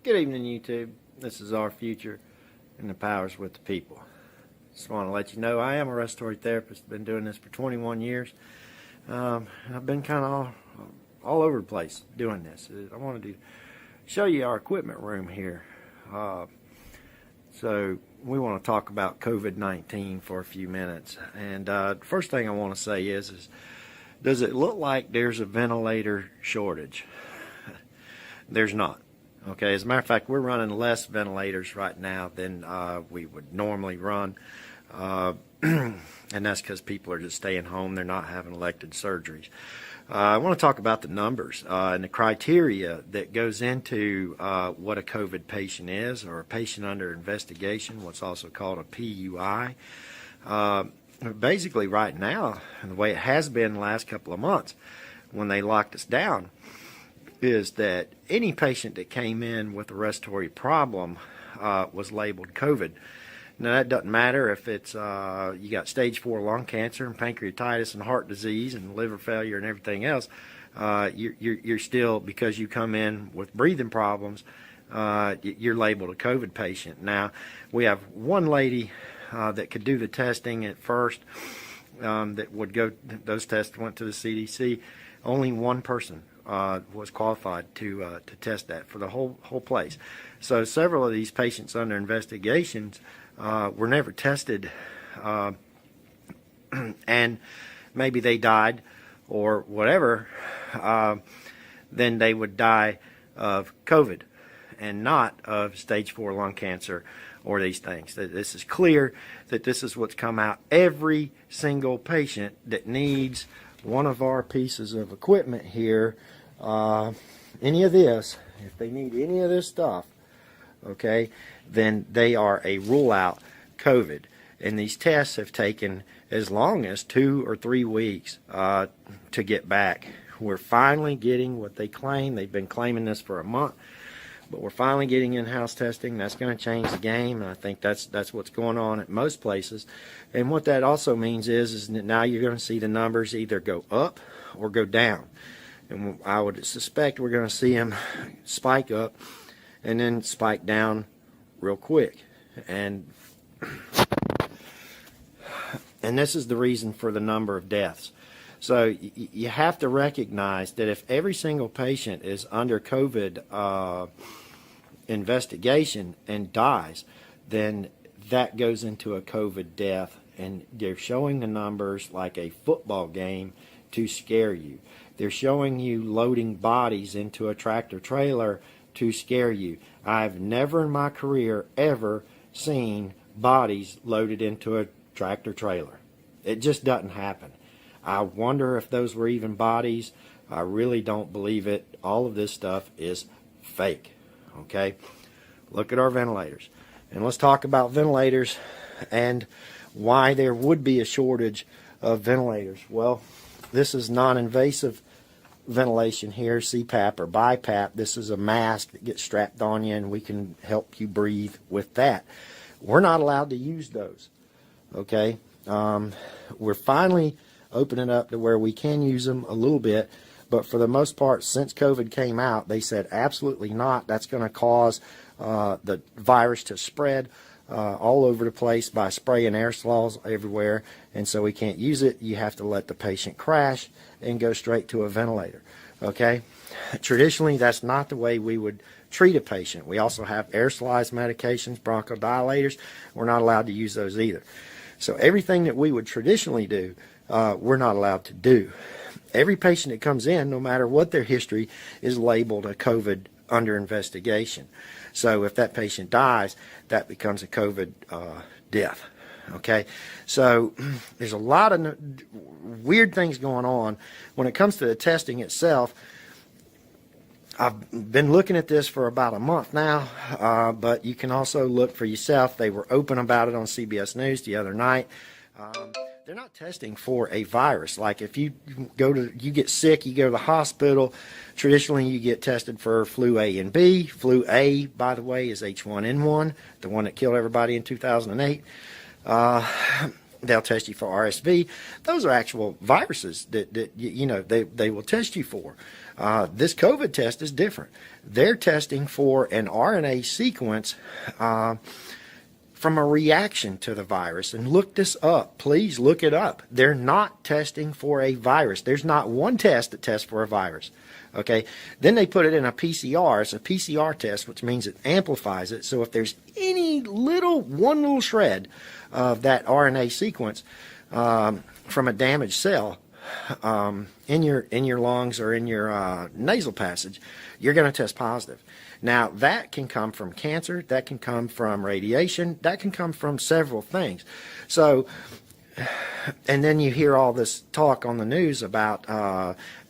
Good evening, YouTube. This is our future, and the power's with the people. Just want to let you know I am a respiratory therapist. Been doing this for 21 years. I've been kind of all over the place doing this. I wanted to show you our equipment room here. So we want to talk about COVID-19 for a few minutes. And the first thing I want to say is does it look like there's a ventilator shortage? There's not. Okay, as a matter of fact, we're running less ventilators right now than we would normally run. And that's because people are just staying home. They're not having elective surgeries. I want to talk about the numbers and the criteria that goes into what a COVID patient is, or a patient under investigation, what's also called a PUI. Basically, right now, the way it has been the last couple of months, when they locked us down, is that any patient that came in with a respiratory problem was labeled COVID. Now, that doesn't matter if it's you got stage 4 lung cancer and pancreatitis and heart disease and liver failure and everything else. You're still, because you come in with breathing problems, you're labeled a COVID patient. Now, we have one lady that could do the testing at first that would go, those tests went to the CDC. Only one person was qualified to test that for the whole place. So several of these patients under investigations were never tested, and maybe they died or whatever. Then they would die of COVID and not of stage 4 lung cancer or these things. This is clear that this is what's come out. Every single patient that needs one of our pieces of equipment here, any of this, if they need any of this stuff, okay, then they are a rule out COVID. And these tests have taken as long as 2 or 3 weeks to get back. We're finally getting what they claim. They've been claiming this for a month, but we're finally getting in-house testing. That's going to change the game, and I think that's what's going on at most places. And what that also means is that now you're going to see the numbers either go up or go down. And I would suspect we're going to see them spike up and then spike down real quick. And this is the reason for the number of deaths. So you have to recognize that if every single patient is under COVID investigation and dies, then that goes into a COVID death. And they're showing the numbers like a football game to scare you. They're showing you loading bodies into a tractor trailer to scare you. I've never in my career ever seen bodies loaded into a tractor trailer. It just doesn't happen. I wonder if those were even bodies. I really don't believe it. All of this stuff is fake. Okay? Look at our ventilators. And let's talk about ventilators and why there would be a shortage of ventilators. Well, this is non-invasive ventilation here, CPAP or BiPAP. This is a mask that gets strapped on you, and we can help you breathe with that. We're not allowed to use those. Okay? We're finally opening up to where we can use them a little bit, but for the most part, since COVID came out, they said absolutely not. That's going to cause the virus to spread all over the place by spraying aerosols everywhere, and so we can't use it. You have to let the patient crash and go straight to a ventilator. Okay? Traditionally, that's not the way we would treat a patient. We also have aerosolized medications, bronchodilators. We're not allowed to use those either. So everything that we would traditionally do, we're not allowed to do. Every patient that comes in, no matter what their history, is labeled a COVID under investigation. So if that patient dies, that becomes a COVID death. Okay? So there's a lot of weird things going on. When it comes to the testing itself, I've been looking at this for about a month now, but you can also look for yourself. They were open about it on CBS News the other night. They're not testing for a virus. Like if you get sick, you go to the hospital, traditionally you get tested for flu A and B. Flu A, by the way, is H1N1, the one that killed everybody in 2008. They'll test you for RSV. Those are actual viruses that you know they will test you for. This COVID test is different. They're testing for an RNA sequence from a reaction to the virus. And look this up. Please look it up. They're not testing for a virus. There's not one test that tests for a virus. Okay. Then they put it in a PCR. It's a PCR test, which means it amplifies it. So if there's any one little shred of that RNA sequence from a damaged cell in your lungs or in your nasal passage, you're going to test positive. Now, that can come from cancer, that can come from radiation, that can come from several things. So, and then you hear all this talk on the news about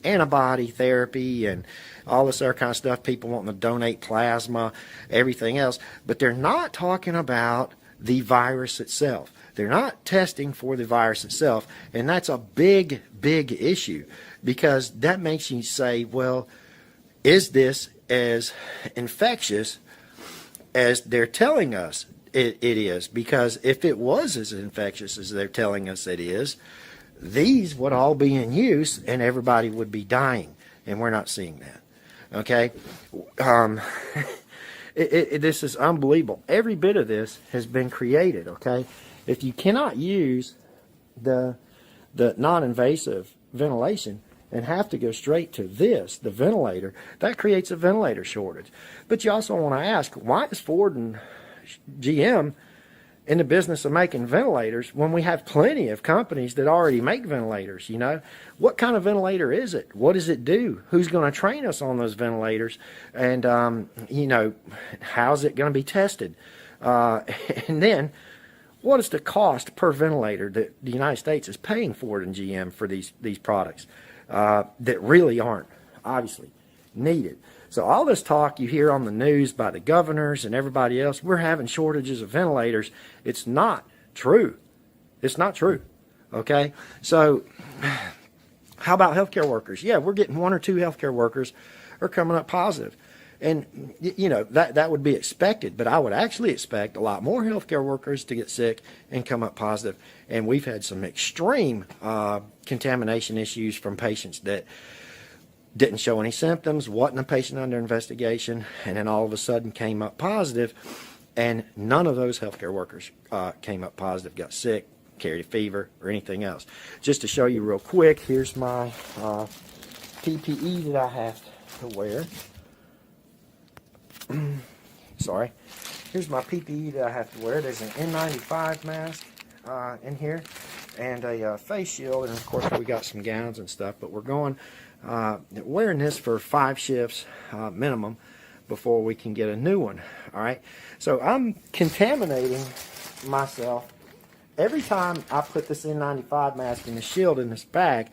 antibody therapy and all this other kind of stuff, people wanting to donate plasma, everything else, but they're not talking about the virus itself. They're not testing for the virus itself, and that's a big, big issue, because that makes you say, well, is this as infectious as they're telling us it is? Because if it was as infectious as they're telling us it is, these would all be in use and everybody would be dying, and we're not seeing that. Okay? This is unbelievable. Every bit of this has been created, okay? If you cannot use the non-invasive ventilation and have to go straight to this, the ventilator, that creates a ventilator shortage. But you also want to ask, why is Ford and GM in the business of making ventilators when we have plenty of companies that already make ventilators? You know, what kind of ventilator is it? What does it do? Who's going to train us on those ventilators? And, you know, how's it going to be tested? And then, what is the cost per ventilator that the United States is paying Ford and GM for these products that really aren't obviously needed? So all this talk you hear on the news by the governors and everybody else, we're having shortages of ventilators. It's not true. It's not true. Okay? So how about healthcare workers? Yeah, we're getting 1 or 2 healthcare workers are coming up positive. And, you know, that would be expected, but I would actually expect a lot more healthcare workers to get sick and come up positive. And we've had some extreme contamination issues from patients that didn't show any symptoms, wasn't a patient under investigation, and then all of a sudden came up positive, and none of those healthcare workers came up positive, got sick, carried a fever, or anything else. Just to show you real quick, here's my PPE that I have to wear. Sorry. Here's my PPE that I have to wear. There's an N95 mask in here and a face shield, and of course we got some gowns and stuff, but we're going wearing this for 5 shifts minimum before we can get a new one. All right, so I'm contaminating myself every time I put this N95 mask and the shield in this bag.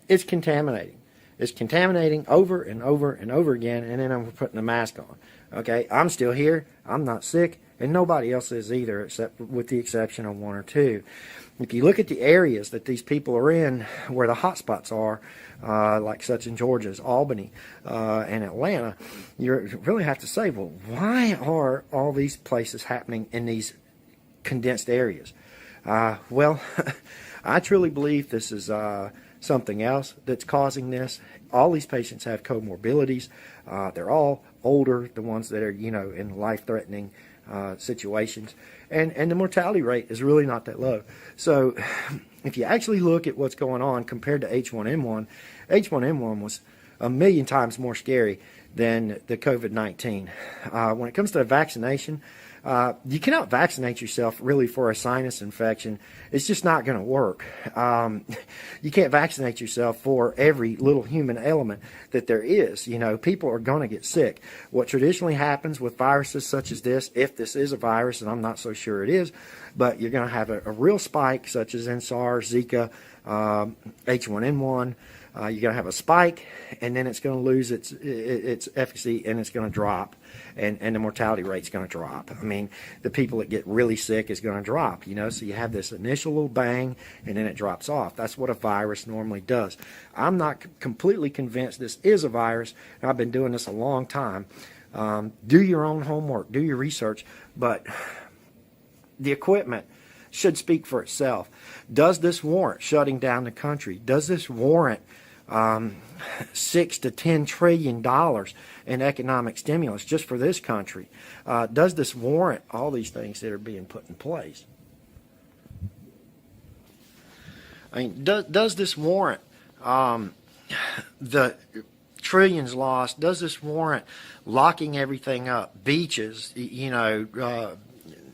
It's contaminating. It's contaminating over and over and over again, and then I'm putting the mask on. Okay, I'm still here. I'm not sick, and nobody else is either, except with the exception of 1 or 2. If you look at the areas that these people are in, where the hot spots are, like such in Georgia's Albany and Atlanta, you really have to say, well, why are all these places happening in these condensed areas? Well, I truly believe this is something else that's causing this. All these patients have comorbidities. They're all older, the ones that are, you know, in life-threatening situations. And the mortality rate is really not that low. So if you actually look at what's going on compared to H1N1, H1N1 was a million times more scary than the COVID-19. When it comes to vaccination, you cannot vaccinate yourself really for a sinus infection. It's just not going to work. You can't vaccinate yourself for every little human element that there is. You know, people are going to get sick. What traditionally happens with viruses such as this, if this is a virus, and I'm not so sure it is, but you're going to have a real spike such as in SARS, Zika, H1N1. You're going to have a spike, and then it's going to lose its efficacy, and it's going to drop, and the mortality rate's going to drop. I mean, the people that get really sick is going to drop, you know, so you have this initial little bang, and then it drops off. That's what a virus normally does. I'm not completely convinced this is a virus, and I've been doing this a long time. Do your own homework, do your research, but the equipment should speak for itself. Does this warrant shutting down the country? Does this warrant $6 to $10 trillion in economic stimulus just for this country? Does this warrant all these things that are being put in place? I mean, does this warrant the trillions lost? Does this warrant locking everything up? Beaches,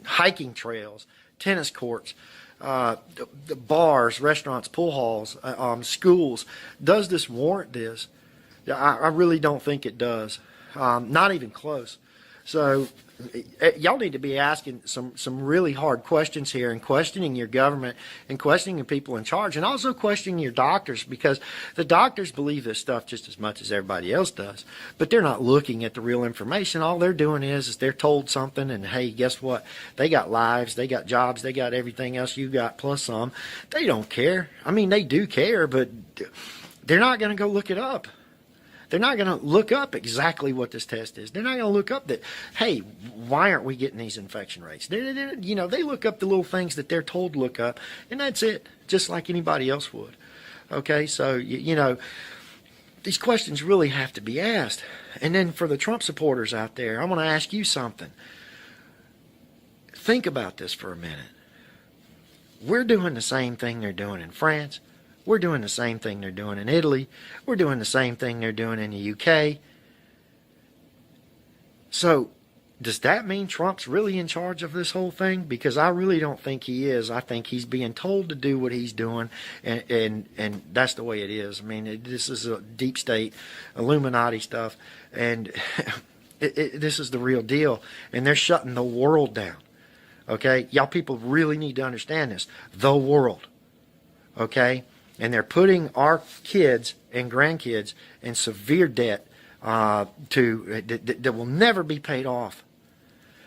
hiking trails, tennis courts, the bars, restaurants, pool halls, schools. Does this warrant this? I really don't think it does. Not even close. So y'all need to be asking some really hard questions here, and questioning your government and questioning the people in charge, and also questioning your doctors, because the doctors believe this stuff just as much as everybody else does, but they're not looking at the real information. All they're doing is they're told something, and hey, guess what? They got lives, they got jobs, they got everything else you got plus some. They don't care. I mean, they do care, but they're not going to go look it up. They're not going to look up exactly what this test is. They're not going to look up that, hey, why aren't we getting these infection rates? They look up the little things that they're told to look up, and that's it, just like anybody else would. Okay, so, these questions really have to be asked. And then for the Trump supporters out there, I want to ask you something. Think about this for a minute. We're doing the same thing they're doing in France. We're doing the same thing they're doing in Italy. We're doing the same thing they're doing in the UK. So does that mean Trump's really in charge of this whole thing? Because I really don't think he is. I think he's being told to do what he's doing, and that's the way it is. I mean, this is a deep state, Illuminati stuff, and this is the real deal, and they're shutting the world down. Okay? Y'all people really need to understand this. The world. Okay? And they're putting our kids and grandkids in severe debt that will never be paid off.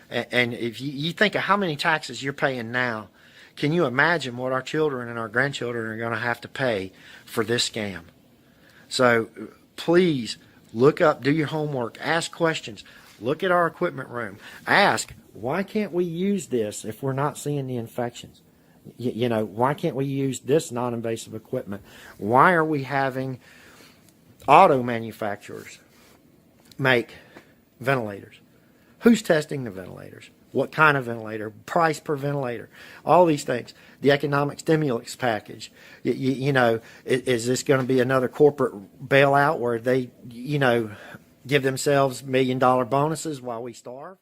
And if you think of how many taxes you're paying now, can you imagine what our children and our grandchildren are going to have to pay for this scam? So please look up, do your homework, ask questions, look at our equipment room, ask, why can't we use this if we're not seeing the infections? Why can't we use this non-invasive equipment? Why are we having auto manufacturers make ventilators? Who's testing the ventilators? What kind of ventilator? Price per ventilator? All these things. The economic stimulus package. Is this going to be another corporate bailout where they, give themselves $1 million bonuses while we starve?